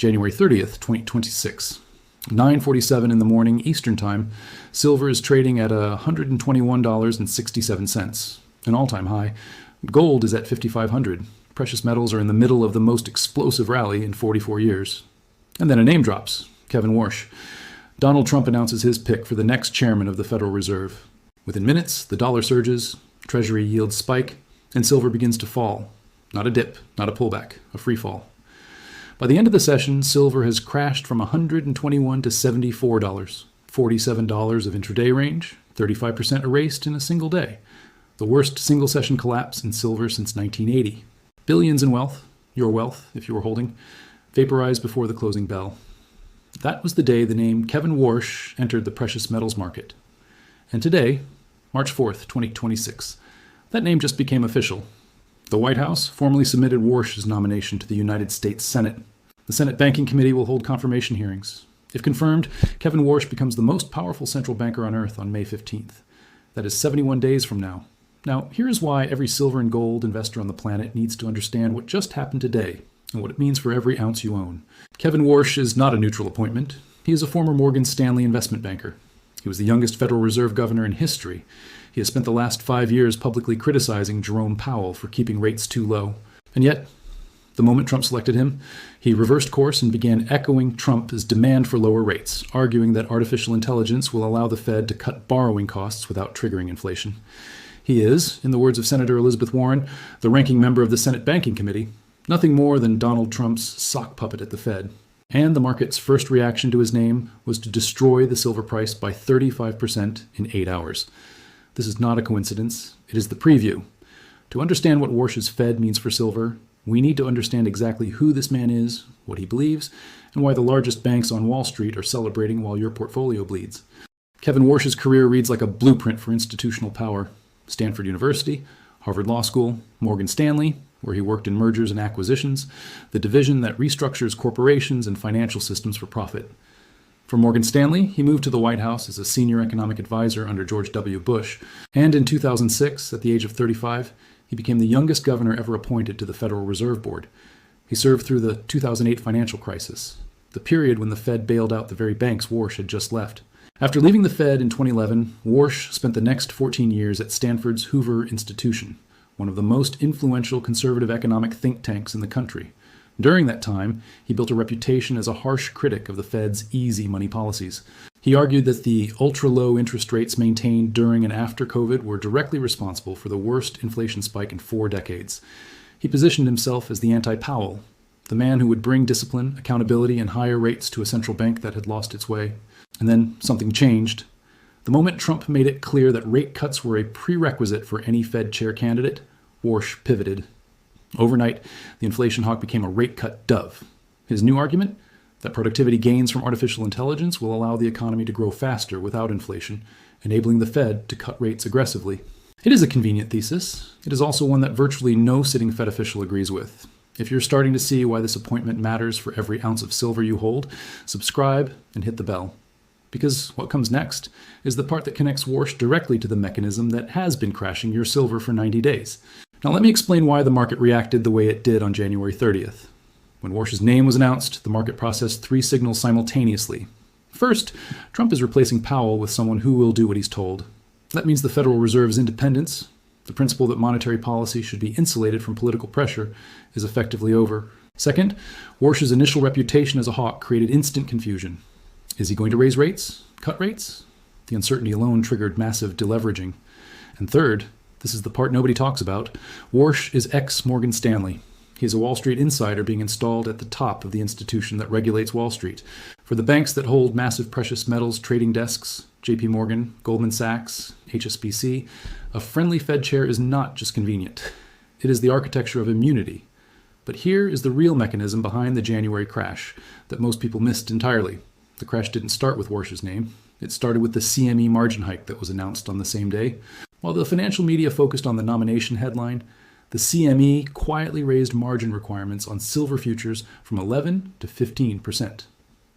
January 30th, 2026. 9:47 in the morning Eastern Time, silver is trading at $121.67, an all-time high. Gold is at $5,500. Precious metals are in the middle of the most explosive rally in 44 years. And then a name drops, Kevin Warsh. Donald Trump announces his pick for the next chairman of the Federal Reserve. Within minutes, the dollar surges, Treasury yields spike, and silver begins to fall. Not a dip, not a pullback, a free fall. By the end of the session, silver has crashed from $121 to $74, $47 of intraday range, 35% erased in a single day. The worst single-session collapse in silver since 1980. Billions in wealth, your wealth if you were holding, vaporized before the closing bell. That was the day the name Kevin Warsh entered the precious metals market. And today, March 4th, 2026, that name just became official. The White House formally submitted Warsh's nomination to the United States Senate. The Senate Banking Committee will hold confirmation hearings. If confirmed, Kevin Warsh becomes the most powerful central banker on earth on May 15th. That is 71 days from now. Now, here is why every silver and gold investor on the planet needs to understand what just happened today and what it means for every ounce you own. Kevin Warsh is not a neutral appointment. He is a former Morgan Stanley investment banker. He was the youngest Federal Reserve governor in history. He has spent the last 5 years publicly criticizing Jerome Powell for keeping rates too low. And yet, the moment Trump selected him, he reversed course and began echoing Trump's demand for lower rates, arguing that artificial intelligence will allow the Fed to cut borrowing costs without triggering inflation. He is, in the words of Senator Elizabeth Warren, the ranking member of the Senate Banking Committee, nothing more than Donald Trump's sock puppet at the Fed. And the market's first reaction to his name was to destroy the silver price by 35% in 8 hours. This is not a coincidence. It is the preview. To understand what Warsh's Fed means for silver, we need to understand exactly who this man is, what he believes, and why the largest banks on Wall Street are celebrating while your portfolio bleeds. Kevin Warsh's career reads like a blueprint for institutional power. Stanford University, Harvard Law School, Morgan Stanley, where he worked in mergers and acquisitions, the division that restructures corporations and financial systems for profit. From Morgan Stanley, he moved to the White House as a senior economic advisor under George W. Bush, and in 2006, at the age of 35, he became the youngest governor ever appointed to the Federal Reserve Board. He served through the 2008 financial crisis, the period when the Fed bailed out the very banks Warsh had just left. After leaving the Fed in 2011, Warsh spent the next 14 years at Stanford's Hoover Institution, one of the most influential conservative economic think tanks in the country. During that time, he built a reputation as a harsh critic of the Fed's easy money policies. He argued that the ultra-low interest rates maintained during and after COVID were directly responsible for the worst inflation spike in 4 decades. He positioned himself as the anti-Powell, the man who would bring discipline, accountability, and higher rates to a central bank that had lost its way. And then something changed. The moment Trump made it clear that rate cuts were a prerequisite for any Fed chair candidate, Warsh pivoted. Overnight, the inflation hawk became a rate cut dove. His new argument? That productivity gains from artificial intelligence will allow the economy to grow faster without inflation, enabling the Fed to cut rates aggressively. It is a convenient thesis. It is also one that virtually no sitting Fed official agrees with. If you're starting to see why this appointment matters for every ounce of silver you hold, subscribe and hit the bell. Because what comes next is the part that connects Warsh directly to the mechanism that has been crashing your silver for 90 days. Now let me explain why the market reacted the way it did on January 30th. When Warsh's name was announced, the market processed 3 signals simultaneously. First, Trump is replacing Powell with someone who will do what he's told. That means the Federal Reserve's independence, the principle that monetary policy should be insulated from political pressure, is effectively over. Second, Warsh's initial reputation as a hawk created instant confusion. Is he going to raise rates? Cut rates? The uncertainty alone triggered massive deleveraging. And third, this is the part nobody talks about, Warsh is ex-Morgan Stanley. He is a Wall Street insider being installed at the top of the institution that regulates Wall Street. For the banks that hold massive precious metals trading desks, JPMorgan, Goldman Sachs, HSBC, a friendly Fed chair is not just convenient. It is the architecture of immunity. But here is the real mechanism behind the January crash that most people missed entirely. The crash didn't start with Warsh's name. It started with the CME margin hike that was announced on the same day. While the financial media focused on the nomination headline, the CME quietly raised margin requirements on silver futures from 11 to 15%.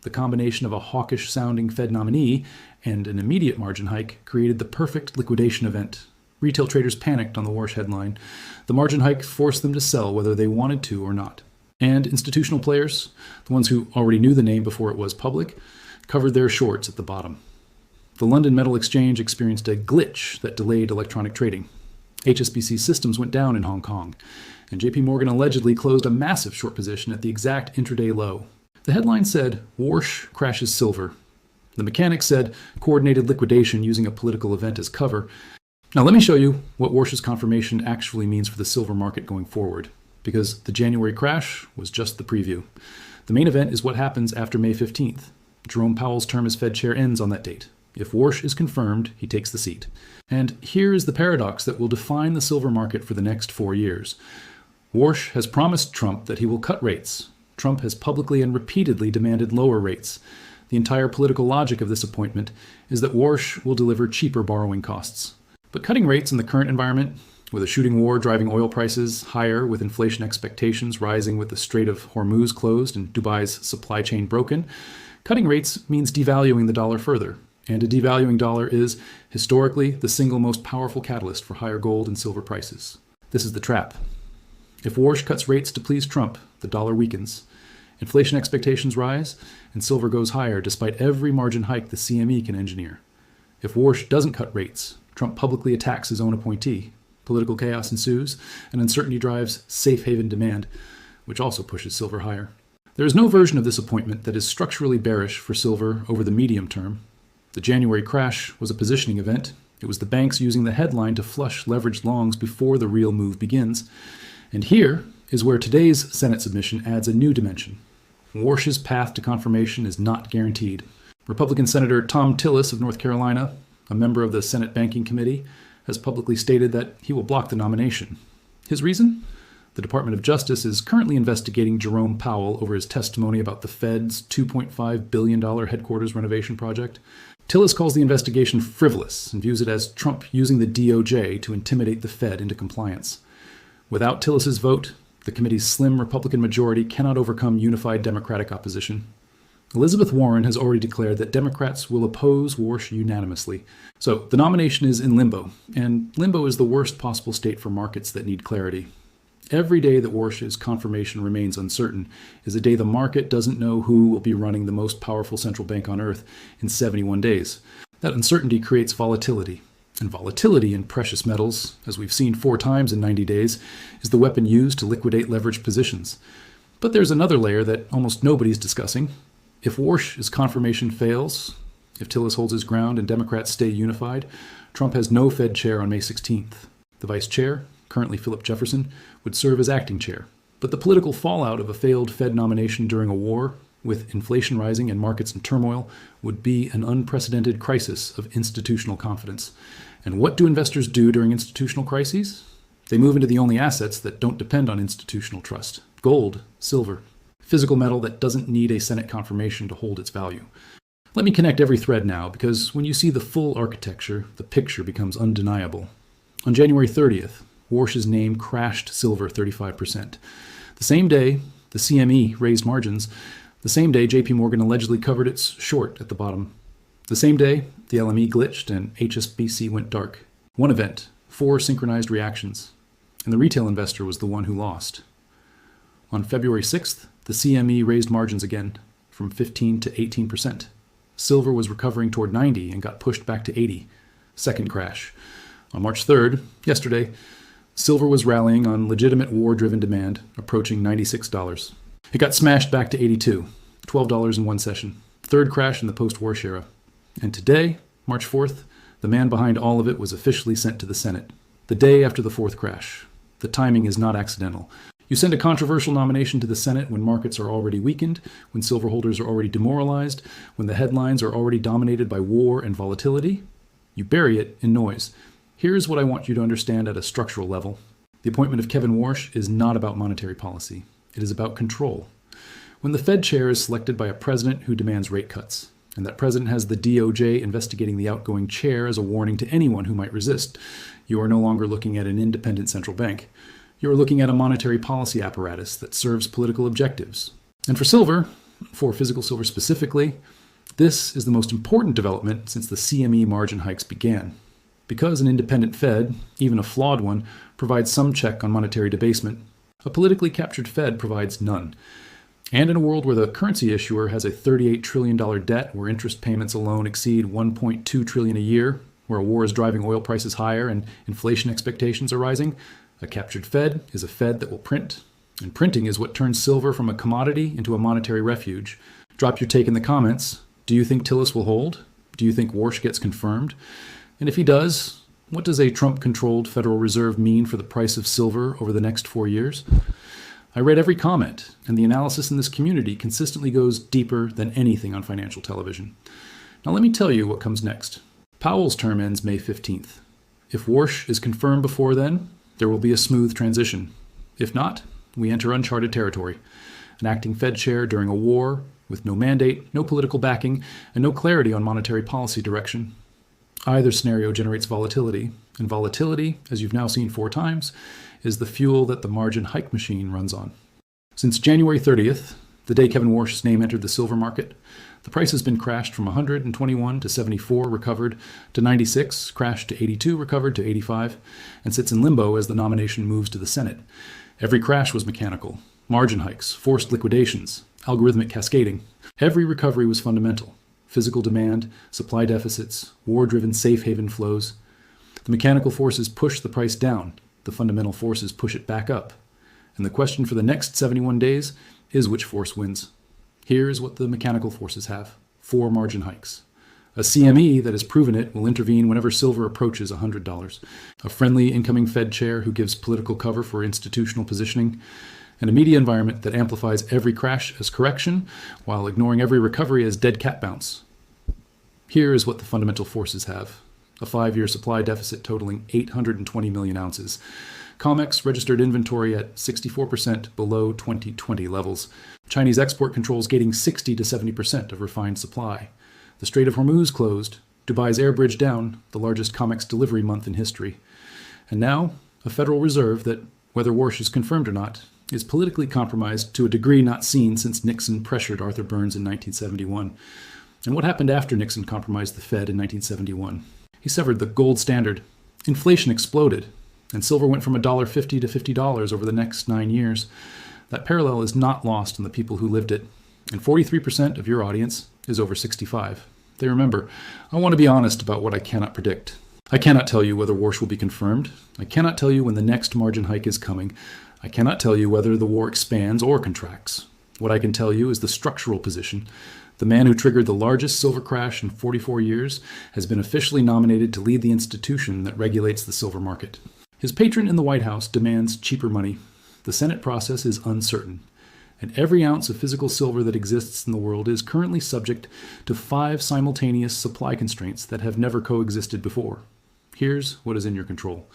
The combination of a hawkish-sounding Fed nominee and an immediate margin hike created the perfect liquidation event. Retail traders panicked on the Warsh headline. The margin hike forced them to sell whether they wanted to or not. And institutional players, the ones who already knew the name before it was public, covered their shorts at the bottom. The London Metal Exchange experienced a glitch that delayed electronic trading. HSBC systems went down in Hong Kong, and JPMorgan allegedly closed a massive short position at the exact intraday low. The headline said, "Warsh crashes silver." The mechanics said, "Coordinated liquidation using a political event as cover." Now let me show you what Warsh's confirmation actually means for the silver market going forward, because the January crash was just the preview. The main event is what happens after May 15th. Jerome Powell's term as Fed chair ends on that date. If Warsh is confirmed, he takes the seat. And here is the paradox that will define the silver market for the next 4 years. Warsh has promised Trump that he will cut rates. Trump has publicly and repeatedly demanded lower rates. The entire political logic of this appointment is that Warsh will deliver cheaper borrowing costs. But cutting rates in the current environment, with a shooting war driving oil prices higher, with inflation expectations rising with the Strait of Hormuz closed and Dubai's supply chain broken, cutting rates means devaluing the dollar further. And a devaluing dollar is, historically, the single most powerful catalyst for higher gold and silver prices. This is the trap. If Warsh cuts rates to please Trump, the dollar weakens. Inflation expectations rise, and silver goes higher despite every margin hike the CME can engineer. If Warsh doesn't cut rates, Trump publicly attacks his own appointee. Political chaos ensues, and uncertainty drives safe haven demand, which also pushes silver higher. There is no version of this appointment that is structurally bearish for silver over the medium term. The January crash was a positioning event. It was the banks using the headline to flush leveraged longs before the real move begins. And here is where today's Senate submission adds a new dimension. Warsh's path to confirmation is not guaranteed. Republican Senator Thom Tillis of North Carolina, a member of the Senate Banking Committee, has publicly stated that he will block the nomination. His reason? The Department of Justice is currently investigating Jerome Powell over his testimony about the Fed's $2.5 billion headquarters renovation project. Tillis calls the investigation frivolous and views it as Trump using the DOJ to intimidate the Fed into compliance. Without Tillis's vote, the committee's slim Republican majority cannot overcome unified Democratic opposition. Elizabeth Warren has already declared that Democrats will oppose Warsh unanimously. So the nomination is in limbo, and limbo is the worst possible state for markets that need clarity. Every day that Warsh's confirmation remains uncertain is a day the market doesn't know who will be running the most powerful central bank on earth in 71 days. That uncertainty creates volatility. And volatility in precious metals, as we've seen 4 times in 90 days, is the weapon used to liquidate leveraged positions. But there's another layer that almost nobody's discussing. If Warsh's confirmation fails, if Tillis holds his ground and Democrats stay unified, Trump has no Fed chair on May 16th. The vice chair, currently Philip Jefferson, would serve as acting chair. But the political fallout of a failed Fed nomination during a war, with inflation rising and markets in turmoil, would be an unprecedented crisis of institutional confidence. And what do investors do during institutional crises? They move into the only assets that don't depend on institutional trust: gold, silver, physical metal that doesn't need a Senate confirmation to hold its value. Let me connect every thread now, because when you see the full architecture, the picture becomes undeniable. On January 30th, Warsh's name crashed silver 35%. The same day, the CME raised margins. The same day, JPMorgan allegedly covered its short at the bottom. The same day, the LME glitched and HSBC went dark. One event, 4 synchronized reactions. And the retail investor was the one who lost. On February 6th, the CME raised margins again, from 15 to 18%. Silver was recovering toward 90 and got pushed back to 80. Second crash. On March 3rd, yesterday, silver was rallying on legitimate war-driven demand, approaching $96. It got smashed back to 82, $12 in one session. Third crash in the post-Warsh era. And today, March 4th, the man behind all of it was officially sent to the Senate, the day after the 4th crash. The timing is not accidental. You send a controversial nomination to the Senate when markets are already weakened, when silver holders are already demoralized, when the headlines are already dominated by war and volatility. You bury it in noise. Here's what I want you to understand at a structural level. The appointment of Kevin Warsh is not about monetary policy. It is about control. When the Fed chair is selected by a president who demands rate cuts, and that president has the DOJ investigating the outgoing chair as a warning to anyone who might resist, you are no longer looking at an independent central bank. You are looking at a monetary policy apparatus that serves political objectives. And for silver, for physical silver specifically, this is the most important development since the CME margin hikes began. Because an independent Fed, even a flawed one, provides some check on monetary debasement, A politically captured Fed provides none. And in a world where the currency issuer has a $38 trillion debt, where interest payments alone exceed $1.2 trillion a year, where a war is driving oil prices higher and inflation expectations are rising, a captured Fed is a Fed that will print. And printing is what turns silver from a commodity into a monetary refuge. Drop your take in the comments. Do you think Tillis will hold? Do you think Warsh gets confirmed? And if he does, what does a Trump-controlled Federal Reserve mean for the price of silver over the next 4 years? I read every comment, and the analysis in this community consistently goes deeper than anything on financial television. Now let me tell you what comes next. Powell's term ends May 15th. If Warsh is confirmed before then, there will be a smooth transition. If not, we enter uncharted territory. An acting Fed chair during a war, with no mandate, no political backing, and no clarity on monetary policy direction. Either scenario generates volatility, and volatility, as you've now seen 4 times, is the fuel that the margin hike machine runs on. Since January 30th, the day Kevin Warsh's name entered the silver market, the price has been crashed from 121 to 74, recovered to 96, crashed to 82, recovered to 85, and sits in limbo as the nomination moves to the Senate. Every crash was mechanical. Margin hikes, forced liquidations, algorithmic cascading. Every recovery was fundamental. Physical demand, supply deficits, war-driven safe haven flows. The mechanical forces push the price down. The fundamental forces push it back up. And the question for the next 71 days is which force wins. Here's what the mechanical forces have. 4 margin hikes. A CME that has proven it will intervene whenever silver approaches $100. A friendly incoming Fed chair who gives political cover for institutional positioning. And a media environment that amplifies every crash as correction while ignoring every recovery as dead cat bounce. Here is what the fundamental forces have. A 5-year supply deficit totaling 820 million ounces. Comex registered inventory at 64% below 2020 levels. Chinese export controls gating 60 to 70% of refined supply. The Strait of Hormuz closed. Dubai's air bridge down, the largest Comex delivery month in history. And now, a Federal Reserve that, whether Warsh is confirmed or not, is politically compromised to a degree not seen since Nixon pressured Arthur Burns in 1971. And what happened after Nixon compromised the Fed in 1971? He severed the gold standard. Inflation exploded, and silver went from $1.50 to $50 over the next 9 years. That parallel is not lost on the people who lived it. And 43% of your audience is over 65. They remember, I want to be honest about what I cannot predict. I cannot tell you whether Warsh will be confirmed. I cannot tell you when the next margin hike is coming. I cannot tell you whether the war expands or contracts. What I can tell you is the structural position. The man who triggered the largest silver crash in 44 years has been officially nominated to lead the institution that regulates the silver market. His patron in the White House demands cheaper money. The Senate process is uncertain. And every ounce of physical silver that exists in the world is currently subject to 5 simultaneous supply constraints that have never coexisted before. Here's what is in your control.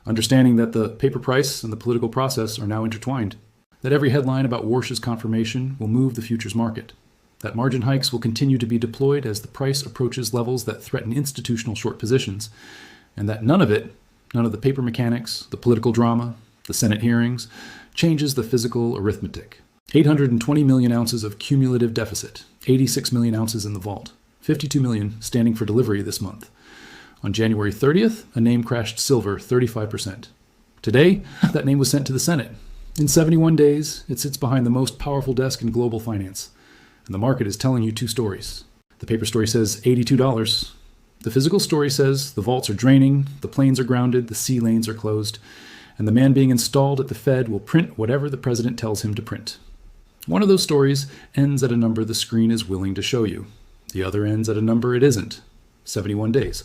Understanding that the paper price and the political process are now intertwined. That every headline about Warsh's confirmation will move the futures market. That margin hikes will continue to be deployed as the price approaches levels that threaten institutional short positions. And that none of the paper mechanics, the political drama, the Senate hearings, changes the physical arithmetic. 820 million ounces of cumulative deficit, 86 million ounces in the vault, 52 million standing for delivery this month. On January 30th, a name crashed silver 35%. Today, that name was sent to the Senate. In 71 days, it sits behind the most powerful desk in global finance. And the market is telling you 2 stories. The paper story says $82. The physical story says the vaults are draining, the planes are grounded, the sea lanes are closed, and the man being installed at the Fed will print whatever the president tells him to print. One of those stories ends at a number the screen is willing to show you. The other ends at a number it isn't. 71 days.